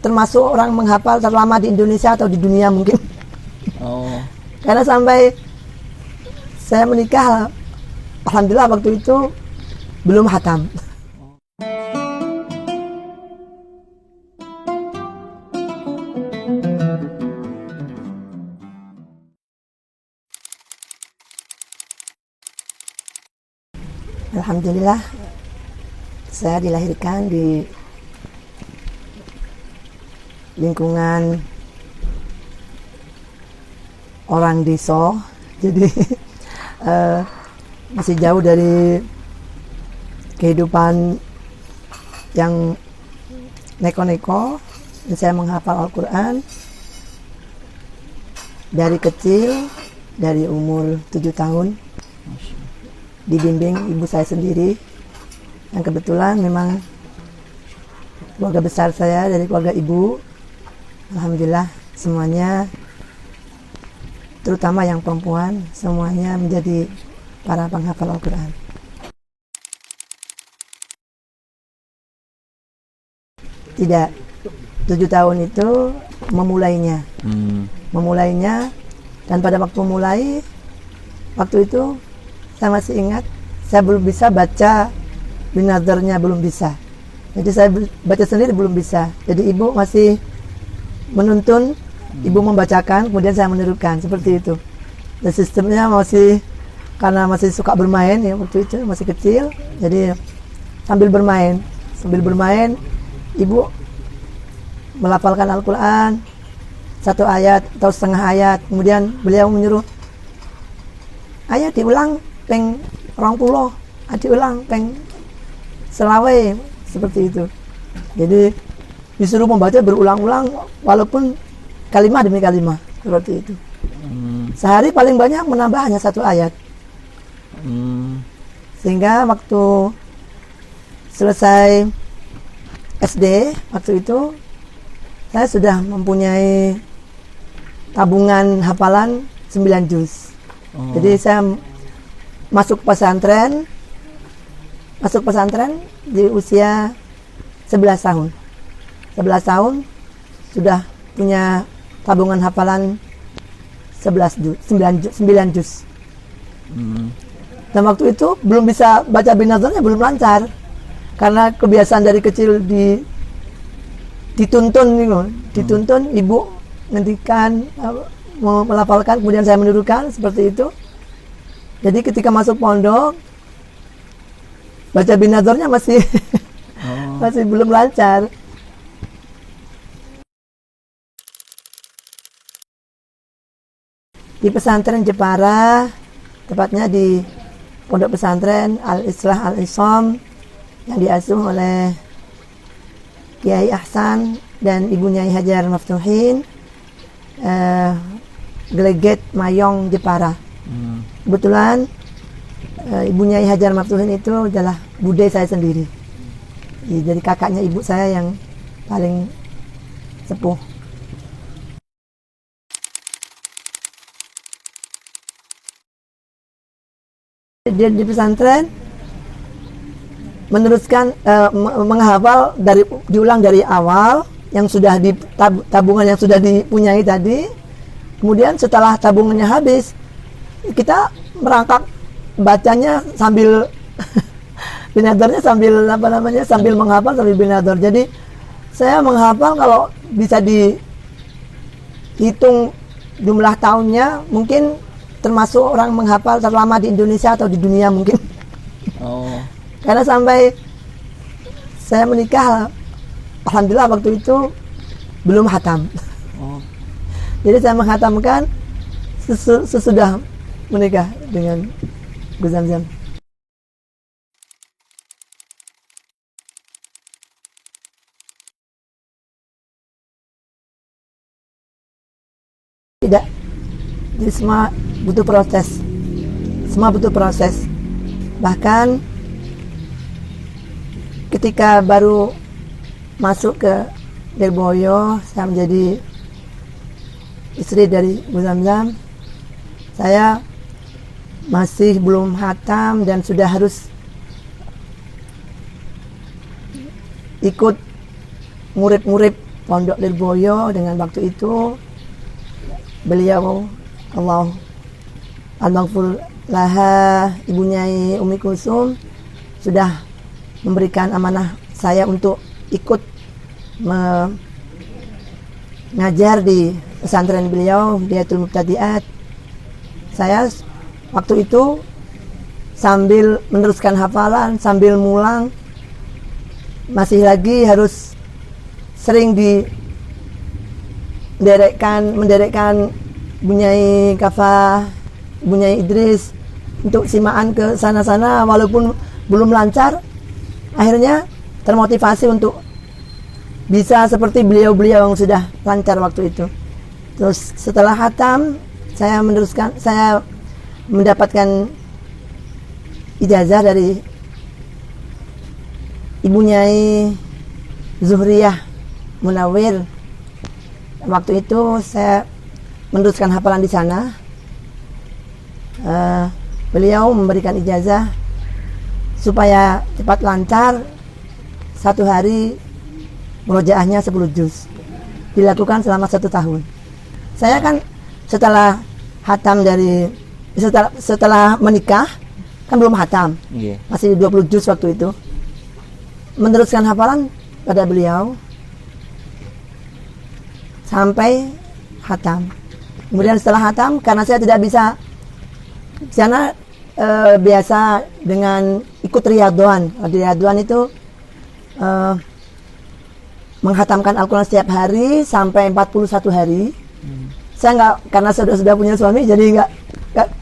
termasuk orang menghafal terlama di Indonesia atau di dunia mungkin. Oh. Karena sampai saya menikah, alhamdulillah waktu itu belum khatam. Alhamdulillah, saya dilahirkan di lingkungan orang desa, jadi masih jauh dari kehidupan yang neko-neko. Saya menghafal Al-Quran dari kecil, dari umur 7 tahun. Dibimbing ibu saya sendiri, yang kebetulan memang keluarga besar saya dari keluarga ibu. Alhamdulillah semuanya, terutama yang perempuan, semuanya menjadi para penghafal Al-Quran. Tidak, 7 tahun itu memulainya. Memulainya, dan pada waktu mulai, waktu itu saya masih ingat, saya belum bisa baca binazarnya, belum bisa. Jadi saya baca sendiri belum bisa. Jadi ibu masih menuntun, ibu membacakan, kemudian saya menirukan, seperti itu. Dan sistemnya masih, karena masih suka bermain ya waktu itu, masih kecil, jadi sambil bermain, ibu melafalkan Al-Quran, 1 ayat atau setengah ayat, kemudian beliau menyuruh, ayo diulang peng 20, diulang peng selawe, seperti itu. Jadi disuruh membaca berulang-ulang walaupun kalimat demi kalimat, seperti itu. Sehari paling banyak menambah hanya 1 ayat. Sehingga waktu selesai SD waktu itu, saya sudah mempunyai tabungan hafalan 9 juz. Jadi saya masuk pesantren di usia 11 tahun. 11 tahun sudah punya tabungan hafalan 9 juz. Dan waktu itu belum bisa baca binazarnya, belum lancar. Karena kebiasaan dari kecil dituntun ibu ngendikan, melafalkan, kemudian saya menirukan, seperti itu. Jadi ketika masuk pondok, baca binazarnya masih masih belum lancar. Di pesantren Jepara, tepatnya di pondok pesantren Al-Islah Al-Isom yang diasuh oleh Kiai Ahsan dan Ibu Nyai Hajar Maftuhin, Geleget Mayong Jepara. Kebetulan Ibu Nyai Hajar Maftuhin itu adalah bude saya sendiri. Jadi kakaknya ibu saya yang paling sepuh. Di pesantren meneruskan menghafal diulang dari awal yang sudah di tabungan yang sudah dipunyai tadi. Kemudian setelah tabungannya habis, kita merangkak bacanya sambil binazarnya sambil menghafal sambil binazar. Jadi saya menghafal, kalau bisa dihitung jumlah tahunnya, mungkin termasuk orang menghafal terlama di Indonesia atau di dunia mungkin. Oh. Karena sampai saya menikah, alhamdulillah waktu itu belum khatam. Oh. Jadi saya menghatamkan sesudah menikah dengan Gus Zamzam. Tidak, jadi semua butuh proses. Bahkan ketika baru masuk ke Lirboyo, saya menjadi istri dari Gus Zamzam, saya masih belum khatam dan sudah harus ikut murid-murid Pondok Lirboyo dengan waktu itu beliau Allah al-maghfur laha, Ibu Nyai Umi Kulsum sudah memberikan amanah saya untuk ikut mengajar di pesantren beliau Diyatul Mubtadi'at. Saya waktu itu sambil meneruskan hafalan, sambil mulang, masih lagi harus sering menderekkan Bunyai Kafah, Bunyai Idris untuk simaan ke sana-sana, walaupun belum lancar. Akhirnya termotivasi untuk bisa seperti beliau-beliau yang sudah lancar waktu itu. Terus setelah khatam, saya mendapatkan ijazah dari Ibu Nyai Zuhriyah Munawir. Waktu itu saya meneruskan hafalan di sana. Beliau memberikan ijazah supaya cepat lancar. Satu hari murojaahnya 10 juz, dilakukan selama 1 tahun. Saya kan setelah menikah kan belum hatam, masih 20 juz waktu itu. Meneruskan hafalan pada beliau sampai hatam. Kemudian setelah hatam, karena saya tidak bisa di sana, biasa dengan ikut riyadwan. Di riyadwan itu menghatamkan Al-Quran setiap hari sampai 41 hari. Saya nggak, karena sudah punya suami, jadi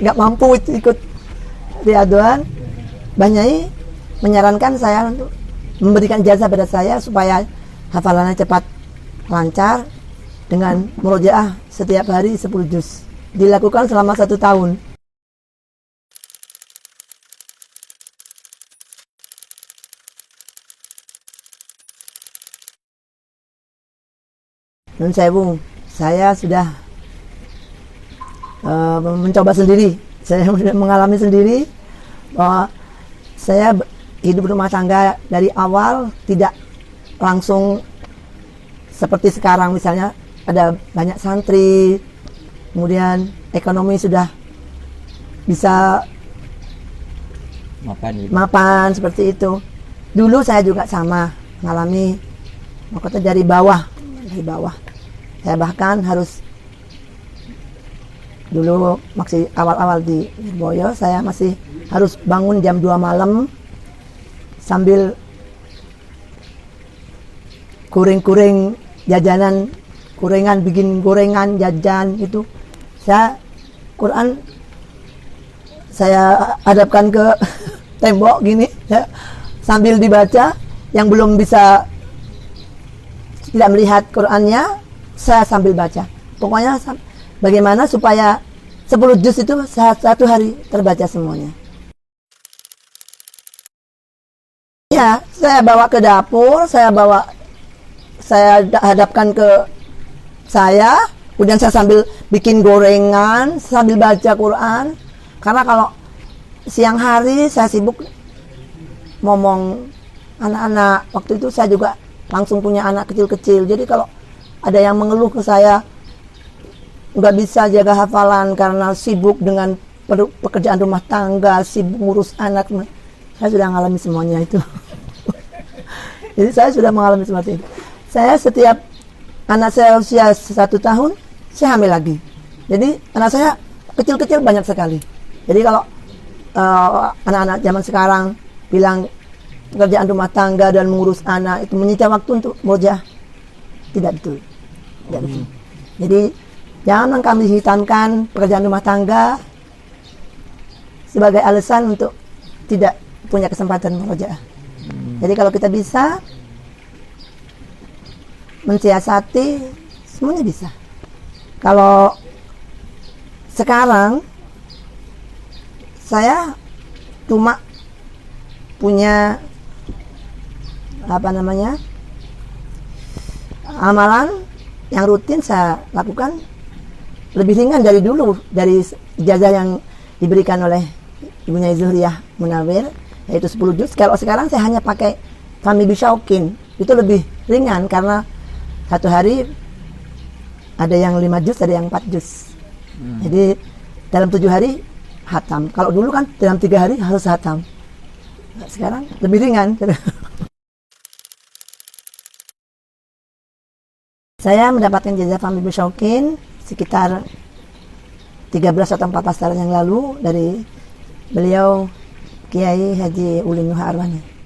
nggak mampu ikut riyadwan. Mbah Nyai menyarankan saya untuk memberikan ijazah pada saya supaya hafalannya cepat lancar dengan murojaah setiap hari 10 juz. Dilakukan selama 1 tahun. Nun sewu, saya sudah mencoba sendiri. Saya mengalami sendiri bahwa saya hidup rumah tangga dari awal tidak langsung seperti sekarang, misalnya ada banyak santri, kemudian ekonomi sudah bisa mapan seperti itu. Dulu saya juga sama mengalami, makanya dari bawah. Saya bahkan harus, dulu masih awal-awal di Lirboyo, saya masih harus bangun jam 2 malam sambil kuring-kuring jajanan, kurengan, bikin gorengan, jajan itu. Quran saya hadapkan ke tembok gini ya, sambil dibaca. Yang belum bisa tidak melihat Qurannya, saya sambil baca. Pokoknya bagaimana supaya 10 juz itu satu hari terbaca semuanya. Ya, saya bawa ke dapur, saya hadapkan ke saya, kemudian saya sambil bikin gorengan, sambil baca Quran. Karena kalau siang hari saya sibuk ngomong anak-anak. Waktu itu saya juga langsung punya anak kecil-kecil. Jadi kalau ada yang mengeluh ke saya nggak bisa jaga hafalan karena sibuk dengan pekerjaan rumah tangga, sibuk ngurus anak, saya sudah mengalami semuanya itu. Jadi saya sudah mengalami seperti itu. Saya setiap anak saya usia 1 tahun, saya hamil lagi. Jadi anak saya kecil-kecil banyak sekali. Jadi kalau anak-anak zaman sekarang bilang pekerjaan rumah tangga dan mengurus anak itu menyita waktu untuk murojaah, tidak betul. Tidak betul. Jadi jangan kami hitamkan pekerjaan rumah tangga sebagai alasan untuk tidak punya kesempatan murojaah. Jadi kalau kita bisa mensiasati, semuanya bisa. Kalau sekarang saya cuma punya amalan yang rutin saya lakukan lebih ringan dari dulu, dari ijazah yang diberikan oleh Ibu Nyai Zuhriyah Munawir, yaitu 10 juz. Kalau sekarang saya hanya pakai Fahmi Bisyauqin, itu lebih ringan karena satu hari ada yang 5 juz, ada yang 4 juz. Jadi dalam 7 hari hatam. Kalau dulu kan dalam 3 hari harus hatam. Sekarang lebih ringan. Saya mendapatkan jazah Fahmi bin Syauqin sekitar 13 atau 14 tahun yang lalu dari beliau Kiai Haji Ulin Nuha Arwani.